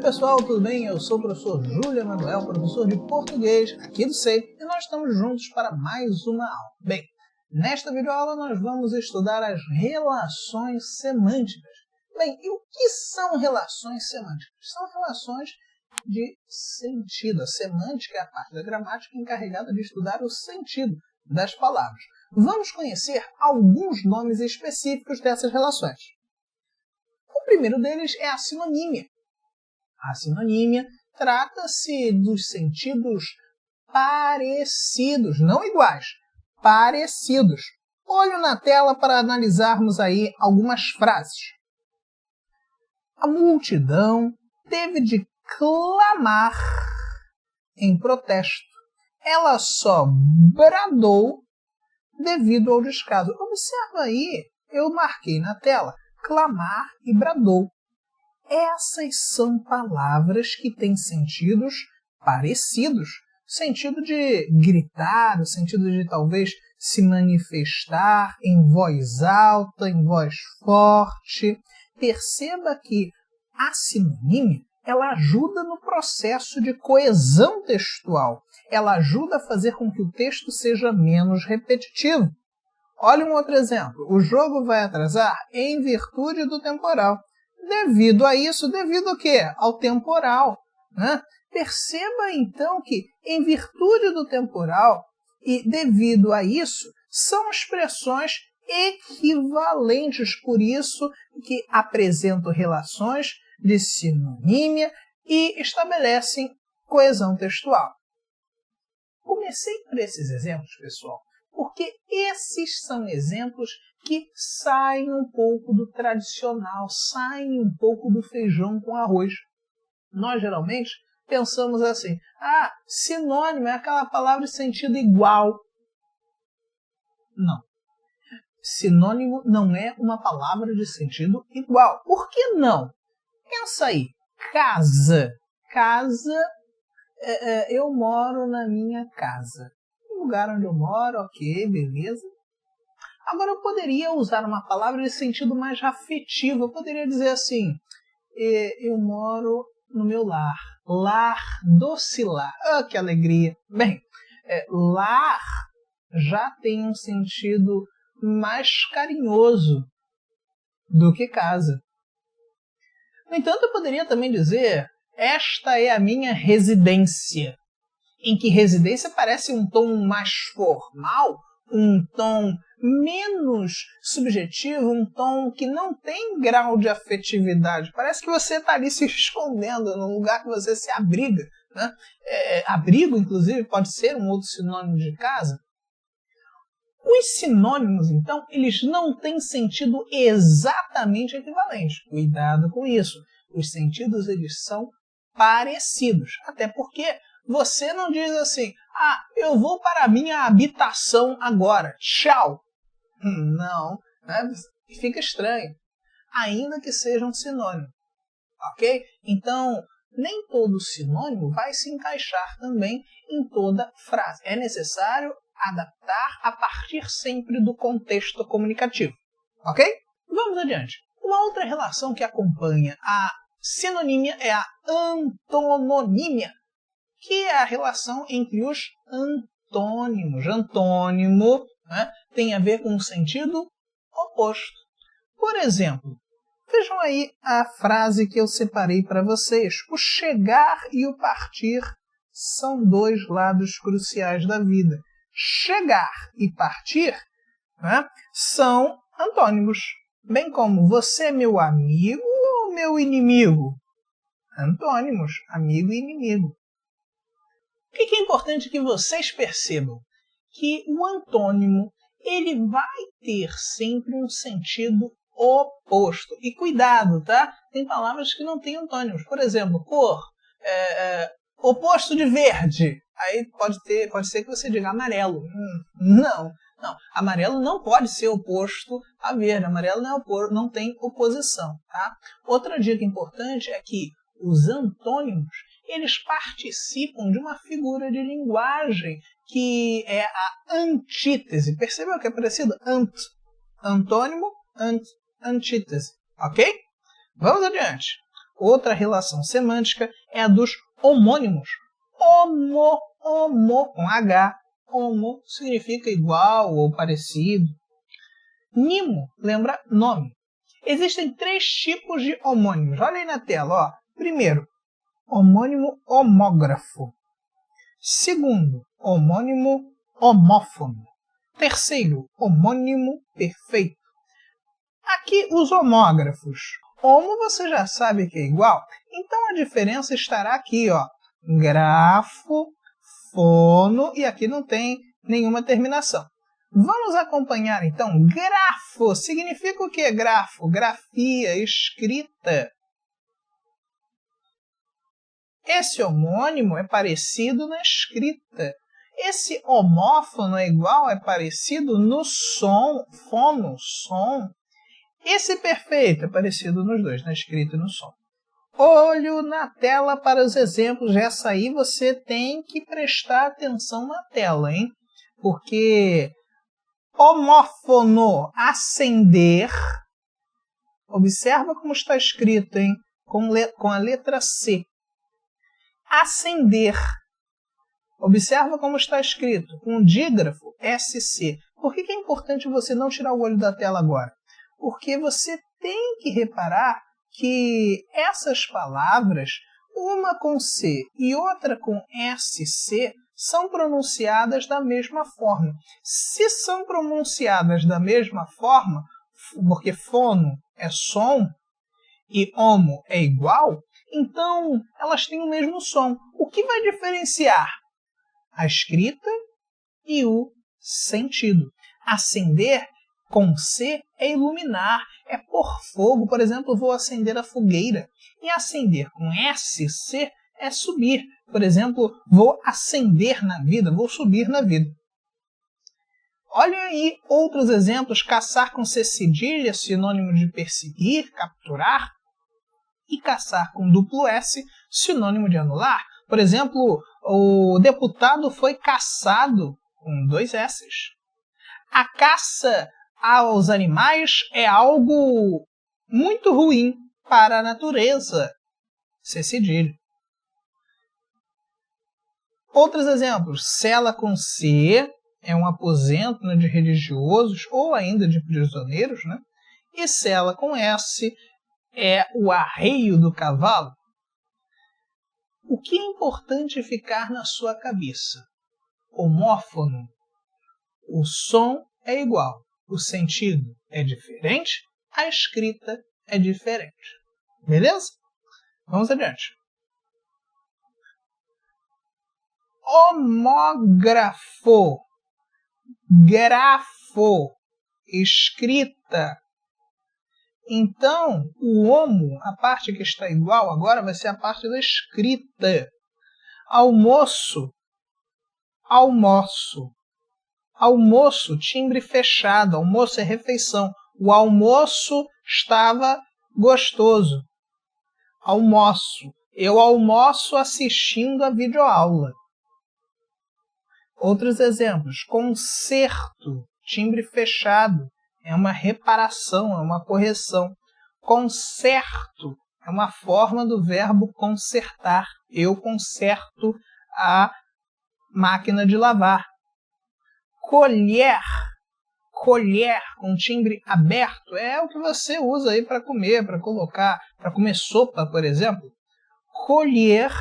pessoal, tudo bem? Eu sou o professor Júlio Emanuel, professor de português aqui do SEI, e nós estamos juntos para mais uma aula. Bem, nesta videoaula nós vamos estudar as relações semânticas. Bem, e o que são relações semânticas? São relações de sentido. A semântica é a parte da gramática encarregada de estudar o sentido das palavras. Vamos conhecer alguns nomes específicos dessas relações. O primeiro deles é a sinonímia. A sinonímia trata-se dos sentidos parecidos, não iguais, parecidos. Olho na tela para analisarmos aí algumas frases. A multidão teve de clamar em protesto. Ela só bradou devido ao descaso. Observa aí, eu marquei na tela, clamar e bradou. Essas são palavras que têm sentidos parecidos. Sentido de gritar, o sentido de talvez se manifestar em voz alta, em voz forte. Perceba que a sinonímia, ela ajuda no processo de coesão textual. Ela ajuda a fazer com que o texto seja menos repetitivo. Olha um outro exemplo. O jogo vai atrasar em virtude do temporal. Devido a isso, devido ao quê? Ao temporal. Né? Perceba então que em virtude do temporal e devido a isso, são expressões equivalentes, por isso que apresentam relações de sinonímia e estabelecem coesão textual. Comecei por esses exemplos, pessoal, porque esses são exemplos que saem um pouco do tradicional, saem um pouco do feijão com arroz. Nós geralmente pensamos assim, sinônimo é aquela palavra de sentido igual. Não. Sinônimo não é uma palavra de sentido igual. Por que não? Pensa aí, casa. Casa, eu moro na minha casa. O lugar onde eu moro, ok, beleza. Agora eu poderia usar uma palavra de sentido mais afetivo. Eu poderia dizer assim, eu moro no meu lar. Lar, doce lar. Ah, que alegria. Bem, lar já tem um sentido mais carinhoso do que casa. No entanto, eu poderia também dizer, esta é a minha residência. Em que residência parece um tom mais formal, um tom menos subjetivo, um tom que não tem grau de afetividade. Parece que você está ali se escondendo num lugar que você se abriga. Né? Abrigo, inclusive, pode ser um outro sinônimo de casa. Os sinônimos, então, eles não têm sentido exatamente equivalente. Cuidado com isso. Os sentidos, eles são parecidos. Até porque você não diz assim, eu vou para a minha habitação agora, tchau. Não, né? Fica estranho. Ainda que seja um sinônimo. Ok? Então, nem todo sinônimo vai se encaixar também em toda frase. É necessário adaptar a partir sempre do contexto comunicativo. Ok? Vamos adiante. Uma outra relação que acompanha a sinonímia é a antononímia, que é a relação entre os antônimos. Antônimo, né, tem a ver com o sentido oposto. Por exemplo, vejam aí a frase que eu separei para vocês. O chegar e o partir são dois lados cruciais da vida. Chegar e partir, né, são antônimos. Bem como você é meu amigo ou meu inimigo? Antônimos, amigo e inimigo. O que é importante que vocês percebam? Que o antônimo ele vai ter sempre um sentido oposto. E cuidado, tá? Tem palavras que não têm antônimos. Por exemplo, cor, oposto de verde. Aí pode ser que você diga amarelo. Não. Amarelo não pode ser oposto a verde. Amarelo não tem oposição. Tá? Outra dica importante é que os antônimos eles participam de uma figura de linguagem que é a antítese. Percebeu que é parecido? Antônimo, antítese. Ok? Vamos adiante. Outra relação semântica é a dos homônimos. Homo, com H. Homo significa igual ou parecido. Nimo lembra nome. Existem 3 tipos de homônimos. Olha aí na tela. Ó. Primeiro, homônimo homógrafo. Segundo, homônimo homófono. Terceiro, homônimo perfeito. Aqui os homógrafos. Homo você já sabe que é igual, então a diferença estará aqui, ó. Grafo, fono, e aqui não tem nenhuma terminação. Vamos acompanhar então. Grafo significa o que? Grafo, grafia, escrita. Esse homônimo é parecido na escrita. Esse homófono é igual, é parecido no som, fono, som. Esse perfeito é parecido nos dois, na escrita e no som. Olho na tela para os exemplos. Essa aí você tem que prestar atenção na tela, hein? Porque homófono, acender. Observa como está escrito, hein? Com a letra C. Acender. Observa como está escrito, com o dígrafo SC. Por que é importante você não tirar o olho da tela agora? Porque você tem que reparar que essas palavras, uma com C e outra com SC, são pronunciadas da mesma forma. Se são pronunciadas da mesma forma, porque fono é som e homo é igual, então elas têm o mesmo som. O que vai diferenciar? A escrita e o sentido. Acender com C é iluminar, é pôr fogo. Por exemplo, vou acender a fogueira. E acender com SC é subir. Por exemplo, vou ascender na vida, vou subir na vida. Olhem aí outros exemplos. Caçar com C cedilha, sinônimo de perseguir, capturar. E caçar com duplo S, sinônimo de anular. Por exemplo, o deputado foi caçado com 2 S's. A caça aos animais é algo muito ruim para a natureza. C cedilha. Outros exemplos. Cela com C é um aposento, né, de religiosos ou ainda de prisioneiros, né? E cela com S é o arreio do cavalo. O que é importante ficar na sua cabeça? Homófono. O som é igual. O sentido é diferente. A escrita é diferente. Beleza? Vamos adiante. Homógrafo. Grafo. Escrita. Então, o homo, a parte que está igual, agora vai ser a parte da escrita. Almoço. Almoço. Almoço, timbre fechado. Almoço é refeição. O almoço estava gostoso. Almoço. Eu almoço assistindo a videoaula. Outros exemplos. Concerto, timbre fechado. É uma reparação, é uma correção. Conserto é uma forma do verbo consertar. Eu conserto a máquina de lavar. Colher, colher com timbre aberto, é o que você usa aí para comer, para colocar, para comer sopa, por exemplo. Colher,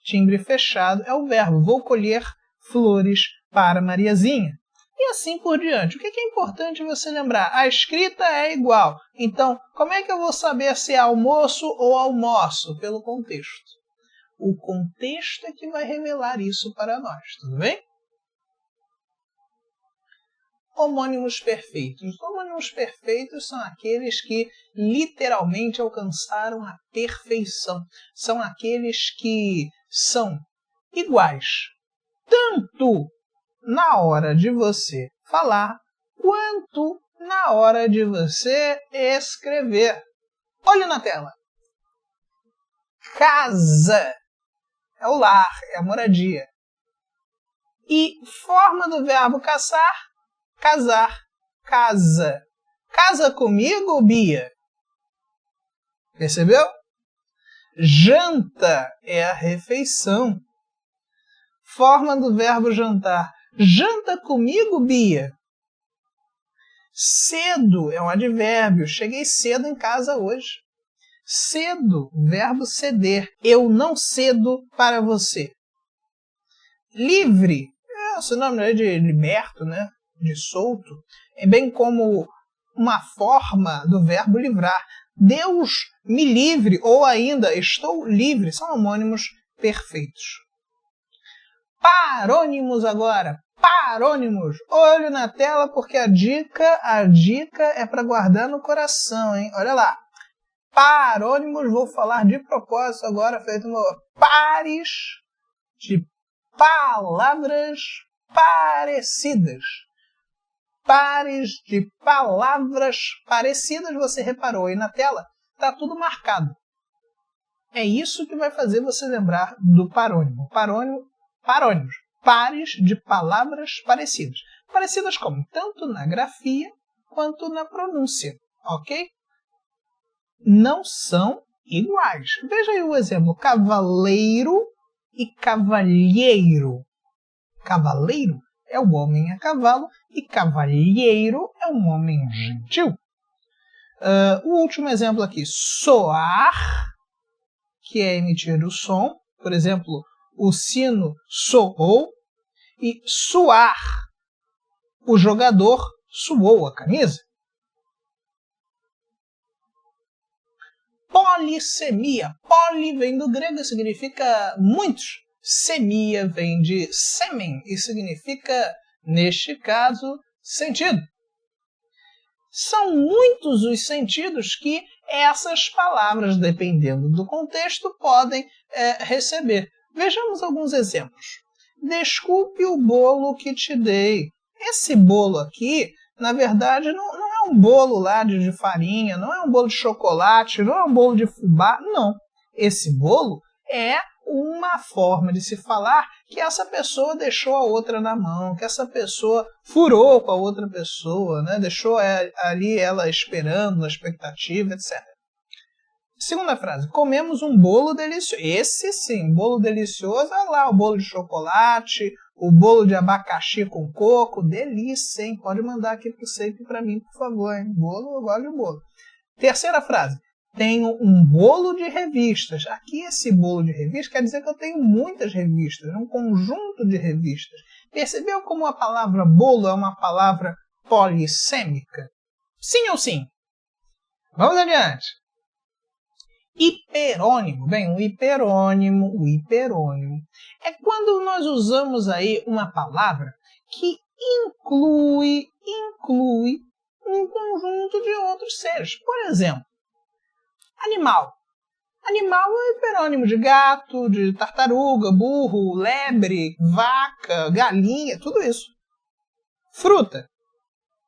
timbre fechado, é o verbo. Vou colher flores para Mariazinha. E assim por diante. O que é importante você lembrar? A escrita é igual. Então, como é que eu vou saber se é almoço ou almoço? Pelo contexto. O contexto é que vai revelar isso para nós, tudo bem? Homônimos perfeitos. Homônimos perfeitos são aqueles que literalmente alcançaram a perfeição. São aqueles que são iguais, tanto na hora de você falar, quanto na hora de você escrever. Olha na tela. Casa é o lar, é a moradia. E forma do verbo caçar, casar, casa. Casa comigo, Bia? Percebeu? Janta é a refeição. Forma do verbo jantar. Janta comigo, Bia. Cedo é um advérbio. Cheguei cedo em casa hoje. Cedo, verbo ceder. Eu não cedo para você. Livre, é o sinônimo de liberto, né? De solto. É bem como uma forma do verbo livrar. Deus me livre, ou ainda estou livre. São homônimos perfeitos. Parônimos agora. Parônimos. Olho na tela porque a dica é para guardar no coração, hein? Olha lá. Parônimos, vou falar de propósito agora, feito pares de palavras parecidas. Pares de palavras parecidas, você reparou aí na tela, está tudo marcado. É isso que vai fazer você lembrar do parônimo. Parônimos, pares de palavras parecidas. Parecidas como? Tanto na grafia quanto na pronúncia, ok? Não são iguais. Veja aí o exemplo, cavaleiro e cavalheiro. Cavaleiro é o homem a cavalo e cavalheiro é um homem gentil. O último exemplo aqui, soar, que é emitir o som. Por exemplo, o sino soou. E suar, o jogador suou a camisa. Polissemia. Poli vem do grego e significa muitos. Semia vem de sêmen e significa, neste caso, sentido. São muitos os sentidos que essas palavras, dependendo do contexto, podem receber. Vejamos alguns exemplos. Desculpe o bolo que te dei. Esse bolo aqui, na verdade, não é um bolo lá de farinha, não é um bolo de chocolate, não é um bolo de fubá, não. Esse bolo é uma forma de se falar que essa pessoa deixou a outra na mão, que essa pessoa furou com a outra pessoa, né? Deixou ali ela esperando, na expectativa, etc. Segunda frase, comemos um bolo delicioso. Esse sim, bolo delicioso, olha lá, o bolo de chocolate, o bolo de abacaxi com coco, delícia, hein? Pode mandar aqui pro Seip para mim, por favor, hein? Bolo, eu gosto de bolo. Terceira frase, tenho um bolo de revistas. Aqui esse bolo de revistas quer dizer que eu tenho muitas revistas, um conjunto de revistas. Percebeu como a palavra bolo é uma palavra polissêmica? Sim ou sim? Vamos adiante. Hiperônimo. Bem, o hiperônimo é quando nós usamos aí uma palavra que inclui um conjunto de outros seres. Por exemplo, animal. Animal é hiperônimo de gato, de tartaruga, burro, lebre, vaca, galinha, tudo isso. Fruta.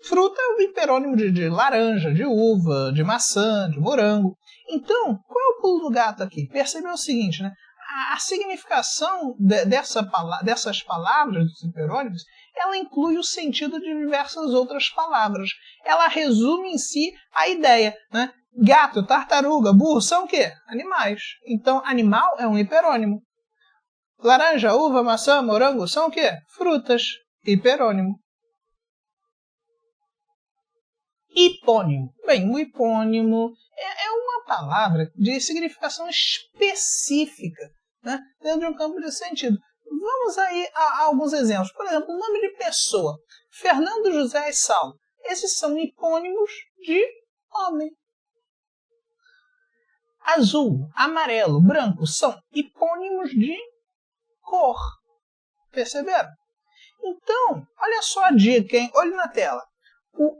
Fruta é o hiperônimo de laranja, de uva, de maçã, de morango. Então, qual é o pulo do gato aqui? Percebeu o seguinte, né? A significação dessas palavras, dos hiperônimos, ela inclui o sentido de diversas outras palavras. Ela resume em si a ideia, né? Gato, tartaruga, burro são o quê? Animais. Então, animal é um hiperônimo. Laranja, uva, maçã, morango são o quê? Frutas. Hiperônimo. Hipônimo. Bem, o hipônimo é uma palavra de significação específica, né, dentro de um campo de sentido. Vamos aí a alguns exemplos. Por exemplo, o nome de pessoa. Fernando, José e Saulo. Esses são hipônimos de homem. Azul, amarelo, branco são hipônimos de cor. Perceberam? Então, olha só a dica, hein? Olhe na tela. O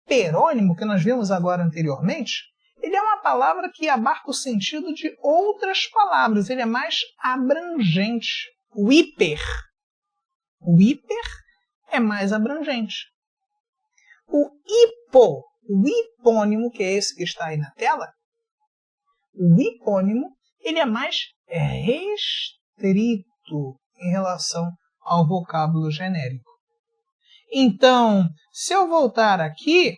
hiperônimo, que nós vimos agora anteriormente, ele é uma palavra que abarca o sentido de outras palavras. Ele é mais abrangente. O hiper é mais abrangente. O hipônimo, que é esse que está aí na tela, o hipônimo, ele é mais restrito em relação ao vocábulo genérico. Então, se eu voltar aqui,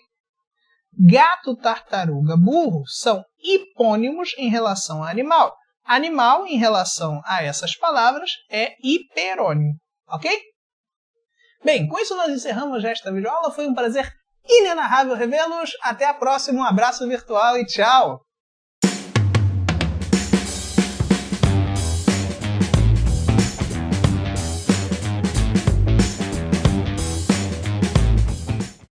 gato, tartaruga, burro são hipônimos em relação ao animal. animal em relação a essas palavras é hiperônimo, ok? Bem, com isso nós encerramos esta videoaula. Foi um prazer inenarrável revê-los. Até a próxima, um abraço virtual e tchau!